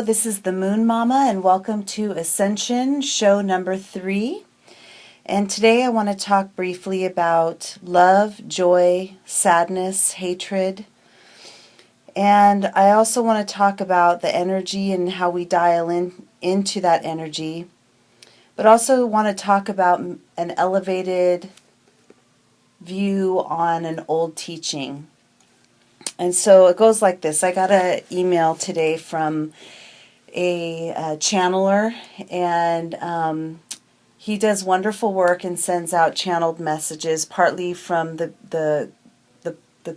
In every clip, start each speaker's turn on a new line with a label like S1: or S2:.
S1: this is the Moon Mama, and welcome to Ascension, show number 3. And today I want to talk briefly about love, joy, sadness, hatred. And I also want to talk about the energy and how we dial into that energy. But also want to talk about an elevated view on an old teaching. And so it goes like this. I got an email today from a channeler, and he does wonderful work and sends out channeled messages, partly from the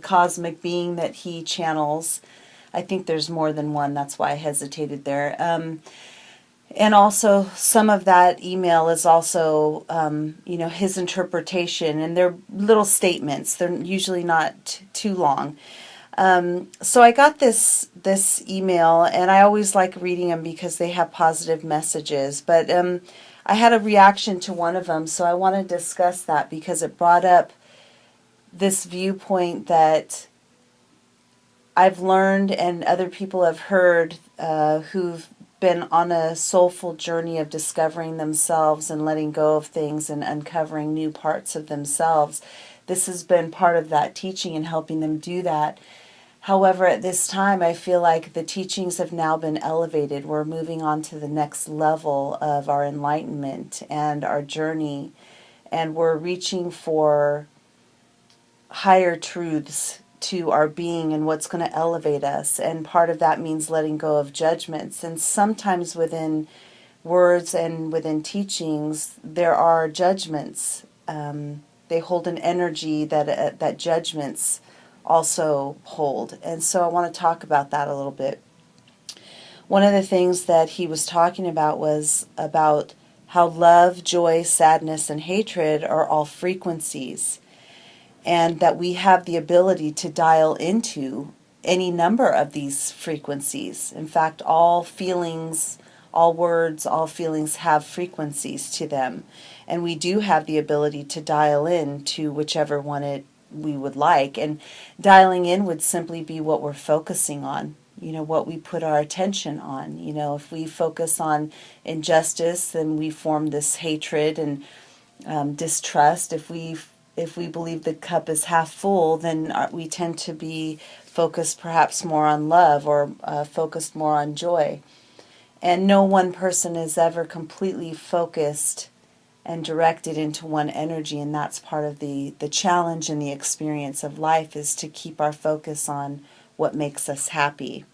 S1: cosmic being that he channels. I think there's more than one, that's why I hesitated there. And also, some of that email is also, his interpretation, and they're little statements. They're usually not too long. So I got this email, and I always like reading them because they have positive messages. But I had a reaction to one of them, so I want to discuss that because it brought up this viewpoint that I've learned and other people have heard who've been on a soulful journey of discovering themselves and letting go of things and uncovering new parts of themselves. This has been part of that teaching and helping them do that. However, at this time, I feel like the teachings have now been elevated. We're moving on to the next level of our enlightenment and our journey, and we're reaching for higher truths to our being and what's going to elevate us. And part of that means letting go of judgments. And sometimes within words and within teachings, there are judgments. They hold an energy that judgments also hold. And so I want to talk about that a little bit. One of the things that he was talking about was about how love, joy, sadness, and hatred are all frequencies, and that we have the ability to dial into any number of these frequencies. In fact, all feelings, all words, all feelings have frequencies to them, and we do have the ability to dial in to whichever one we would like. And dialing in would simply be what we're focusing on, what we put our attention on. If we focus on injustice, then we form this hatred and distrust. If we believe the cup is half full, then we tend to be focused perhaps more on love or focused more on joy. And no one person is ever completely focused and directed into one energy, and that's part of the challenge and the experience of life, is to keep our focus on what makes us happy.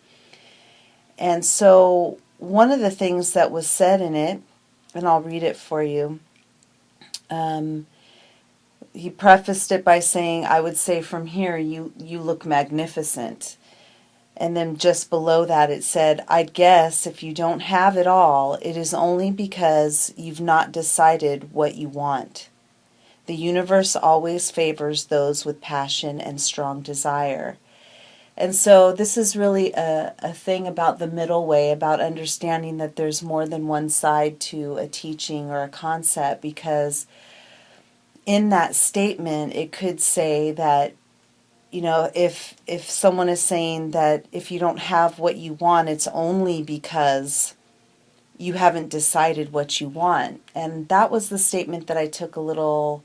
S1: And so one of the things that was said in it, and I'll read it for you, he prefaced it by saying, I would say from here, you look magnificent. And then just below that it said, I'd guess if you don't have it all, it is only because you've not decided what you want. The universe always favors those with passion and strong desire. And so this is really a thing about the middle way, about understanding that there's more than one side to a teaching or a concept, because in that statement it could say that, if someone is saying that if you don't have what you want, it's only because you haven't decided what you want. And that was the statement that I took a little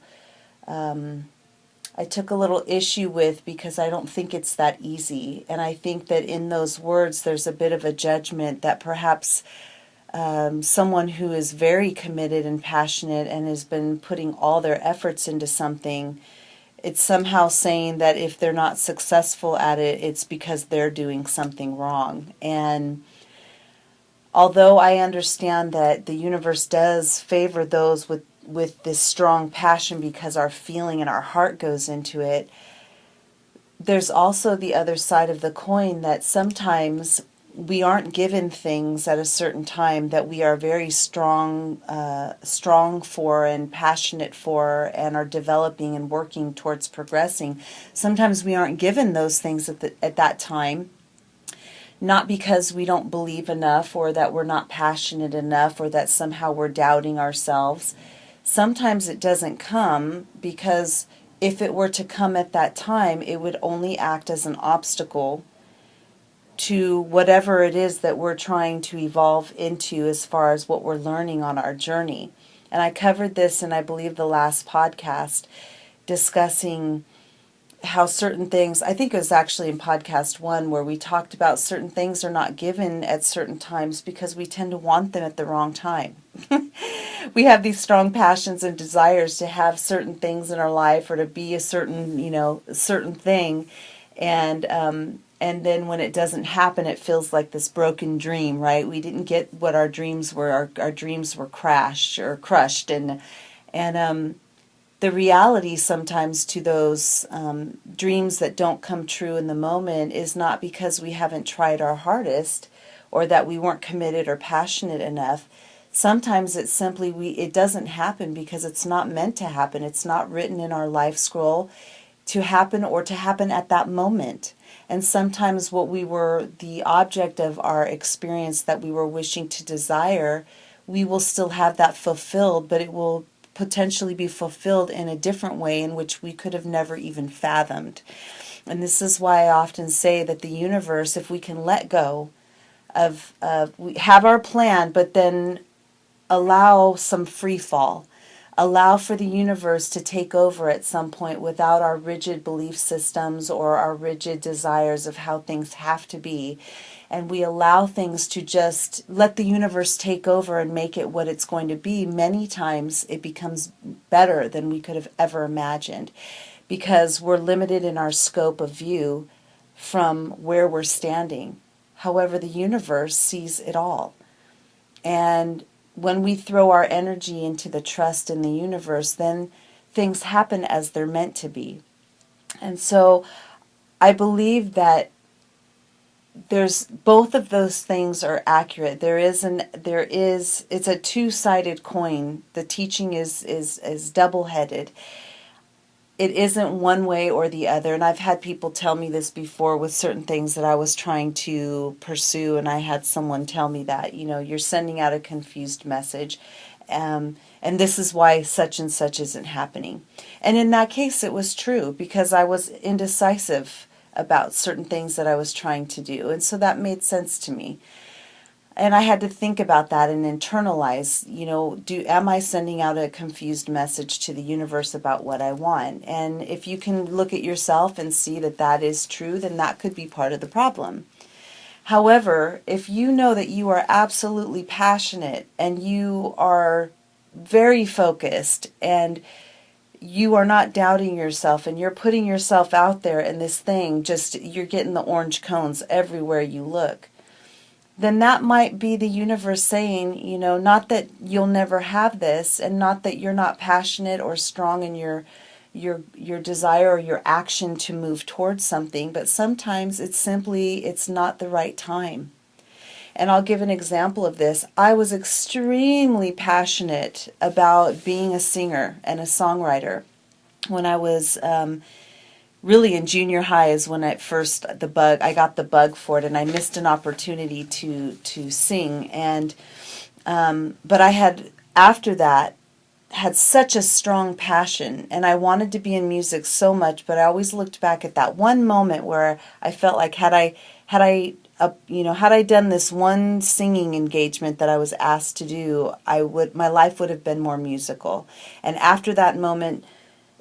S1: issue with, because I don't think it's that easy. And I think that in those words there's a bit of a judgment that perhaps someone who is very committed and passionate and has been putting all their efforts into something, it's somehow saying that if they're not successful at it, it's because they're doing something wrong. And although I understand that the universe does favor those with this strong passion because our feeling and our heart goes into it, there's also the other side of the coin, that sometimes we aren't given things at a certain time that we are very strong for and passionate for and are developing and working towards progressing. Sometimes we aren't given those things at that time, not because we don't believe enough or that we're not passionate enough or that somehow we're doubting ourselves. Sometimes it doesn't come because if it were to come at that time, it would only act as an obstacle to whatever it is that we're trying to evolve into as far as what we're learning on our journey. And I covered this in, I believe, the last podcast, discussing how certain things, I think it was actually in podcast 1, where we talked about certain things are not given at certain times because we tend to want them at the wrong time. We have these strong passions and desires to have certain things in our life, or to be a certain, certain thing. And then when it doesn't happen, it feels like this broken dream, right? We didn't get what our dreams were. Our dreams were crushed. And the reality sometimes to those dreams that don't come true in the moment is not because we haven't tried our hardest, or that we weren't committed or passionate enough. Sometimes it's simply it doesn't happen because it's not meant to happen. It's not written in our life scroll to happen, or to happen at that moment. And sometimes what we were, the object of our experience that we were wishing to desire, we will still have that fulfilled, but it will potentially be fulfilled in a different way in which we could have never even fathomed. And this is why I often say that the universe, if we can let go of we have our plan, but then allow some free fall, allow for the universe to take over at some point without our rigid belief systems or our rigid desires of how things have to be. And we allow things to just let the universe take over and make it what it's going to be. Many times it becomes better than we could have ever imagined, because we're limited in our scope of view from where we're standing. However, the universe sees it all. And when we throw our energy into the trust in the universe, then things happen as they're meant to be. And so I believe that there's both of those things are accurate. It's a two-sided coin. The teaching is double-headed. It isn't one way or the other. And I've had people tell me this before with certain things that I was trying to pursue, and I had someone tell me that, you're sending out a confused message, and this is why such and such isn't happening. And in that case, it was true, because I was indecisive about certain things that I was trying to do. And so that made sense to me. And I had to think about that and internalize, am I sending out a confused message to the universe about what I want? And if you can look at yourself and see that that is true, then that could be part of the problem. However, if you know that you are absolutely passionate and you are very focused and you are not doubting yourself and you're putting yourself out there in this thing, just you're getting the orange cones everywhere you look, then that might be the universe saying, not that you'll never have this, and not that you're not passionate or strong in your desire or your action to move towards something, but sometimes it's not the right time. And I'll give an example of this. I was extremely passionate about being a singer and a songwriter when I was really in junior high. Is when I got the bug for it, and I missed an opportunity to sing. And but I had, after that, had such a strong passion, and I wanted to be in music so much. But I always looked back at that one moment where I felt like had I done this one singing engagement that I was asked to do, my life would have been more musical. And after that moment,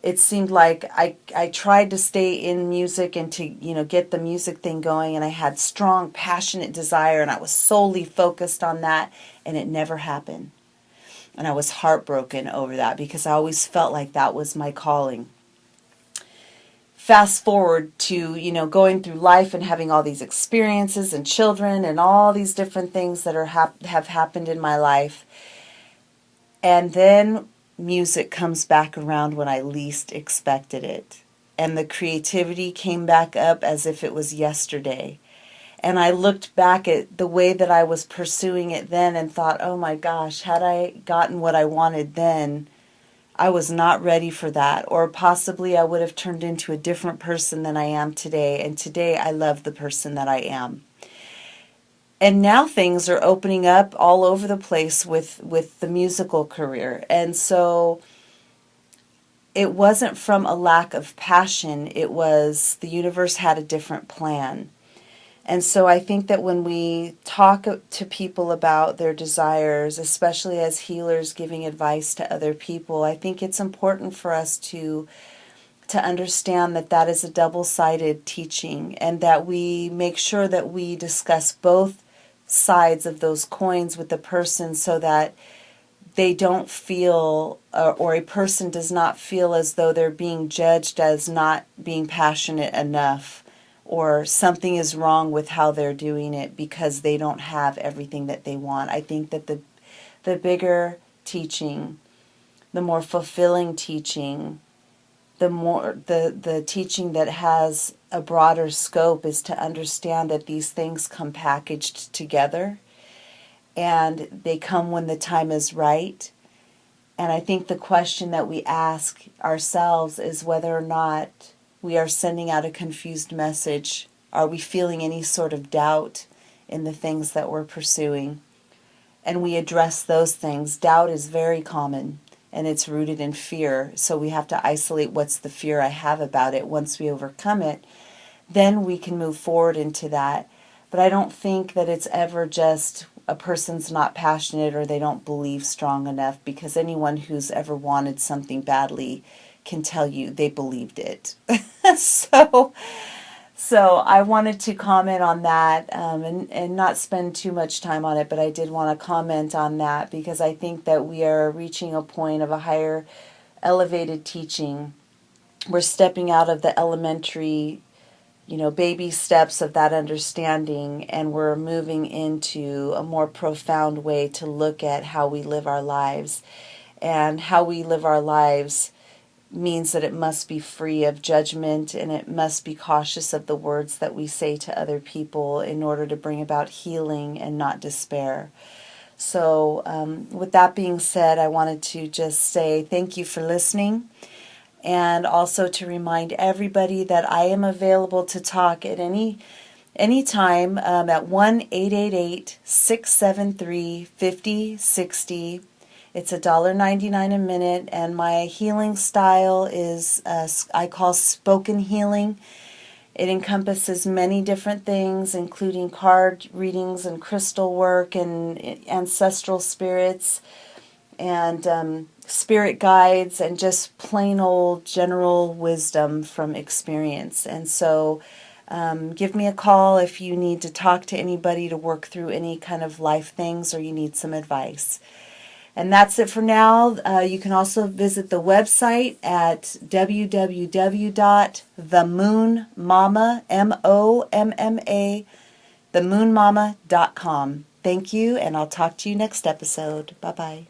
S1: it seemed like I tried to stay in music and to, get the music thing going, and I had strong, passionate desire, and I was solely focused on that, and it never happened. And I was heartbroken over that, because I always felt like that was my calling. Fast forward to, going through life and having all these experiences and children and all these different things that have happened in my life. And then music comes back around when I least expected it. And the creativity came back up as if it was yesterday. And I looked back at the way that I was pursuing it then and thought, oh my gosh, had I gotten what I wanted then, I was not ready for that. Or possibly I would have turned into a different person than I am today. And today I love the person that I am. And now things are opening up all over the place with the musical career. And so it wasn't from a lack of passion. It was the universe had a different plan. And so I think that when we talk to people about their desires, especially as healers giving advice to other people, I think it's important for us to understand that that is a double-sided teaching, and that we make sure that we discuss both sides of those coins with the person, so that they don't feel, or a person does not feel as though they're being judged as not being passionate enough, or something is wrong with how they're doing it because they don't have everything that they want. I think that the bigger teaching, the more fulfilling teaching, the teaching that has a broader scope is to understand that these things come packaged together, and they come when the time is right. And I think the question that we ask ourselves is whether or not we are sending out a confused message. Are we feeling any sort of doubt in the things that we're pursuing? And we address those things. Doubt is very common, and it's rooted in fear. So we have to isolate what's the fear I have about it. Once we overcome it, then we can move forward into that. But I don't think that it's ever just a person's not passionate or they don't believe strong enough, because anyone who's ever wanted something badly can tell you they believed it. So I wanted to comment on that, and not spend too much time on it, but I did want to comment on that because I think that we are reaching a point of a higher elevated teaching. We're stepping out of the elementary, baby steps of that understanding, and we're moving into a more profound way to look at how we live our lives. And how we live our lives means that it must be free of judgment, and it must be cautious of the words that we say to other people in order to bring about healing and not despair. So with that being said, I wanted to just say thank you for listening. And also to remind everybody that I am available to talk at any time at 1-888-673-5060. It's $1.99 a minute, and my healing style is I call spoken healing. It encompasses many different things, including card readings and crystal work and ancestral spirits and spirit guides, and just plain old general wisdom from experience. And so give me a call if you need to talk to anybody to work through any kind of life things, or you need some advice. And that's it for now. You can also visit the website at www.themoonmomma, MOMMA, themoonmomma.com. Thank you, and I'll talk to you next episode. Bye-bye.